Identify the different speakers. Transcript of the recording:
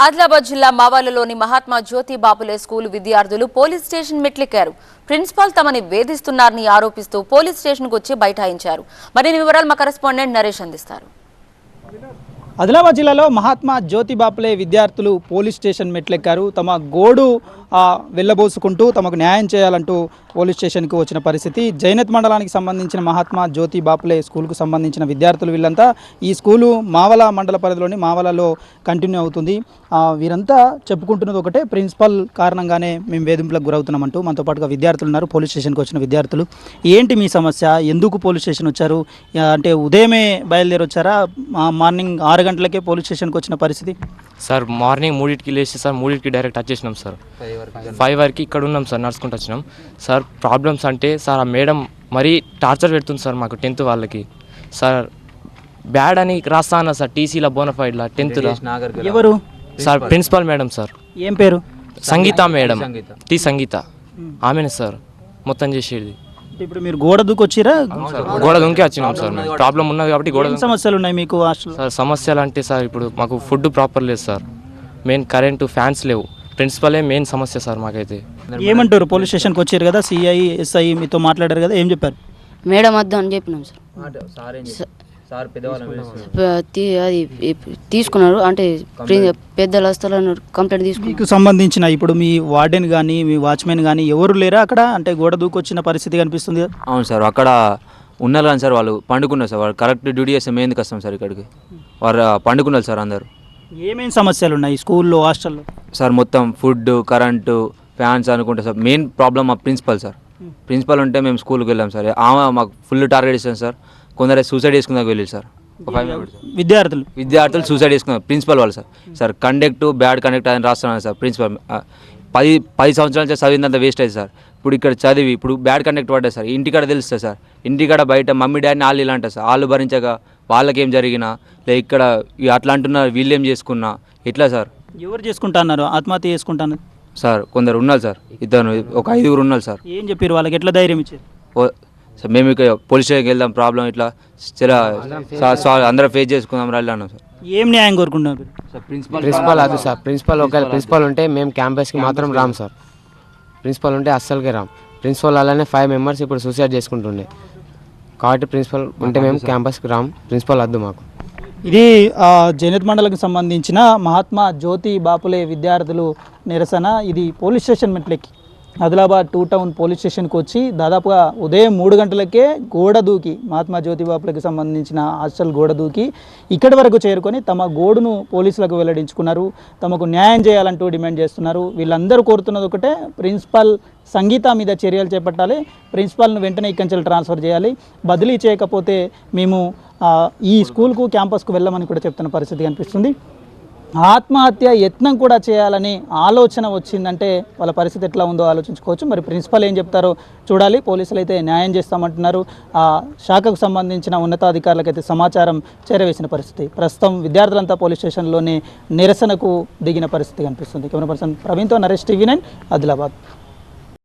Speaker 1: ఆదిలాబాద్ జిల్లా మావాలలోని మహాత్మా జ్యోతి బాపులే స్కూల్ విద్యార్థులు police station మెట్లెక్కారు. Principal తమని వేధిస్తున్నారని ఆరోపిస్తూ పోలీస్ స్టేషన్కు వచ్చి బైఠాయించారు. మరిన్ని వివరాలు మా కరెస్పాండెంట్ నరేష్ అందిస్తారు.
Speaker 2: ఆదిలాబాద్ జిల్లాలో మహాత్మా జ్యోతి బాపులే విద్యార్థులు పోలీస్ స్టేషన్ మెట్లెక్కారు. తమ గోడు వెళ్ళబోసుకుంటూ తమకు న్యాయం చేయాలంటూ పోలీస్ స్టేషన్కు వచ్చిన పరిస్థితి. జైనత్ మండలానికి సంబంధించిన మహాత్మా జ్యోతి బాపులే స్కూల్కు సంబంధించిన విద్యార్థులు వీళ్ళంతా ఈ స్కూలు మావల మండల పరిధిలోని మావలలో కంటిన్యూ అవుతుంది. వీరంతా చెప్పుకుంటున్నది ఒకటే, ప్రిన్సిపల్ కారణంగానే మేము వేధింపులకు గురవుతున్నామంటూ. మనతో పాటుగా విద్యార్థులు ఉన్నారు, పోలీస్ స్టేషన్కి వచ్చిన విద్యార్థులు. ఏంటి మీ సమస్య? ఎందుకు పోలీస్ స్టేషన్ వచ్చారు? అంటే ఉదయమే బయలుదేరి వచ్చారా? మార్నింగ్ 6 గంటలకే పోలీస్ స్టేషన్కి వచ్చిన పరిస్థితి?
Speaker 3: సార్ మార్నింగ్ 3కి లేచి సార్ 3కి డైరెక్ట్ వచ్చేసినాం సార్. 5 వరకు ఇక్కడ ఉన్నాం సార్, నడుచుకుంటూ వచ్చినాం సార్. ప్రాబ్లమ్స్ అంటే సార్ ఆ మేడం మరీ టార్చర్ పెడుతుంది సార్ మాకు 10th వాళ్ళకి. సార్ బ్యాడ్ అని రాస్తా అన్న సార్ టీసీలో బోనఫైడ్లా 10th.
Speaker 2: ఎవరు
Speaker 3: సార్? Principal madam sir.
Speaker 2: ఏం పేరు?
Speaker 3: సంగీత మేడం, టీ సంగీత. ఆమెనే సార్ మొత్తం చేసేది.
Speaker 2: ఇప్పుడు మీరు గోడ దూకి వచ్చిరా?
Speaker 3: గోడ దుంకే వచ్చినాం సార్. మేము ప్రాబ్లం ఉన్నది కాబట్టి గోడ.
Speaker 2: సమస్యలు ఉన్నాయి మీకు హాస్టల్?
Speaker 3: సార్ సమస్యలు అంటే సార్ ఇప్పుడు మాకు ఫుడ్ ప్రాపర్ లేదు సార్, మెయిన్ కరెంటు ఫ్యాన్స్ లేవు. ప్రిన్సిపలే మెయిన్ సమస్య సార్ మాకైతే. ఏమంటారు?
Speaker 2: పోలీస్ స్టేషన్కి వచ్చారు కదా, సిఐ ఎస్ఐ మీతో మాట్లాడారు కదా, ఏం చెప్పారు?
Speaker 4: మేడం వద్దు అని చెప్పినాం సార్. అది తీసుకున్నారు అంటే పెద్దలు వస్తారని కంప్లైంట్ తీసుకున్నారు.
Speaker 2: మీకు సంబంధించిన ఇప్పుడు మీ వార్డెన్ కానీ మీ వాచ్మెన్ కానీ ఎవరు లేరా అక్కడ? అంటే గోడ దూకొచ్చిన పరిస్థితి కనిపిస్తుంది.
Speaker 5: అవును సార్, అక్కడ ఉన్నారు కానీ సార్ వాళ్ళు పండుకున్నారు సార్. వాళ్ళు కరెక్ట్ డ్యూటీ చేస్తే మేము ఎందుకు వస్తాం సార్ ఇక్కడికి? వారు పండుకున్నారు సార్ అందరూ.
Speaker 2: ఏమేమి సమస్యలు ఉన్నాయి స్కూల్లో హాస్టల్లో?
Speaker 5: సార్ మొత్తం ఫుడ్, కరెంటు, ఫ్యాన్స్ అనుకుంటా సార్. మెయిన్ ప్రాబ్లం మా ప్రిన్సిపల్ సార్. ప్రిన్సిపల్ ఉంటే మేము స్కూల్కి వెళ్ళాం సార్. ఆమె మాకు ఫుల్ టార్గెట్ ఇస్తాం సార్. కొందరు సూసైడ్ చేసుకుందాక వెళ్ళారు సార్. విద్యార్థులు సూసైడ్ చేసుకున్నారు ప్రిన్సిపల్ వాళ్ళు sir. Sir conduct bad conduct అని రాస్తున్నాను సార్. ప్రిన్సిపల్ 10 సంవత్సరాల నుంచి చదివిందంత వేస్ట్ అయింది సార్. ఇప్పుడు ఇక్కడ చదివి ఇప్పుడు బ్యాడ్ కండక్ట్ పడ్డా సార్. ఇంటికాడ తెలుస్తుంది సార్. ఇంటికాడ బయట మమ్మీ డాడీని వాళ్ళు ఇలా అంటారు సార్. వాళ్ళు భరించక వాళ్ళకేం జరిగినా లేక ఇక్కడ అట్లా అంటున్నారు, వీళ్ళేం చేసుకున్నా ఎట్లా సార్?
Speaker 2: ఎవరు చేసుకుంటా అన్నారు? ఆత్మహత్య చేసుకుంటాను
Speaker 5: సార్ కొందరు ఉన్నారు సార్, ఒక 5 ఉన్నారు సార్.
Speaker 2: ఏం చెప్పారు వాళ్ళకి? ఎట్లా ధైర్యం ఇచ్చారు?
Speaker 5: సార్ మేము ఇక్కడ పోలీస్ స్టేషన్కి వెళ్దాం, ప్రాబ్లం ఇట్లా అందరూ ఫేస్ చేసుకుందాం రా అన్నాం సార్.
Speaker 2: ఏం న్యాయం కోరుకుంటున్నారు?
Speaker 6: ప్రిన్సిపల్ అది సార్. ప్రిన్సిపల్ ఒకవేళ ప్రిన్సిపల్ ఉంటే మేము క్యాంపస్కి మాత్రం రాము సార్. ప్రిన్సిపల్ ఉంటే అస్సలకే రాము. ప్రిన్సిపల్ అలానే 5 మెంబర్స్ ఇప్పుడు సూసైడ్ చేసుకుంటుండే కాబట్టి ప్రిన్సిపల్ ఉంటే మేము క్యాంపస్కి రాము. ప్రిన్సిపల్ వద్దు మాకు.
Speaker 2: ఇది జైనత్ మండలకు సంబంధించిన మహాత్మా జ్యోతి బాపులే విద్యార్థులు నిరసన. ఇది పోలీస్ స్టేషన్ మెట్లెక్కి ఆదిలాబాద్ 2 టౌన్ పోలీస్ స్టేషన్కి వచ్చి దాదాపుగా ఉదయం 3 గంటలకే గోడ దూకి మహాత్మా జ్యోతి బాపులకు సంబంధించిన హాస్టల్ గోడ దూకి ఇక్కడి వరకు చేరుకొని తమ గోడును పోలీసులకు వెల్లడించుకున్నారు. తమకు న్యాయం చేయాలంటూ డిమాండ్ చేస్తున్నారు. వీళ్ళందరూ కోరుతున్నది ఒకటే, ప్రిన్సిపల్ సంగీత మీద చర్యలు చేపట్టాలి, ప్రిన్సిపల్ను వెంటనే ఇక్కడి నుంచి ట్రాన్స్ఫర్ చేయాలి, బదిలీ చేయకపోతే మేము ఈ స్కూల్కు క్యాంపస్కు వెళ్ళమని కూడా చెప్తున్న పరిస్థితి కనిపిస్తుంది. ఆత్మహత్య యత్నం కూడా చేయాలని ఆలోచన వచ్చిందంటే వాళ్ళ పరిస్థితి ఎట్లా ఉందో ఆలోచించుకోవచ్చు. మరి ప్రిన్సిపల్ ఏం చెప్తారో చూడాలి. పోలీసులు అయితే న్యాయం చేస్తామంటున్నారు. ఆ శాఖకు సంబంధించిన ఉన్నతాధికారులకైతే సమాచారం చేరవేసిన పరిస్థితి. ప్రస్తుతం విద్యార్థులంతా పోలీస్ స్టేషన్లోనే నిరసనకు దిగిన పరిస్థితి కనిపిస్తుంది. కెమెరా పర్సన్ ప్రవీణ్తో నరేష్, TV9 ఆదిలాబాద్.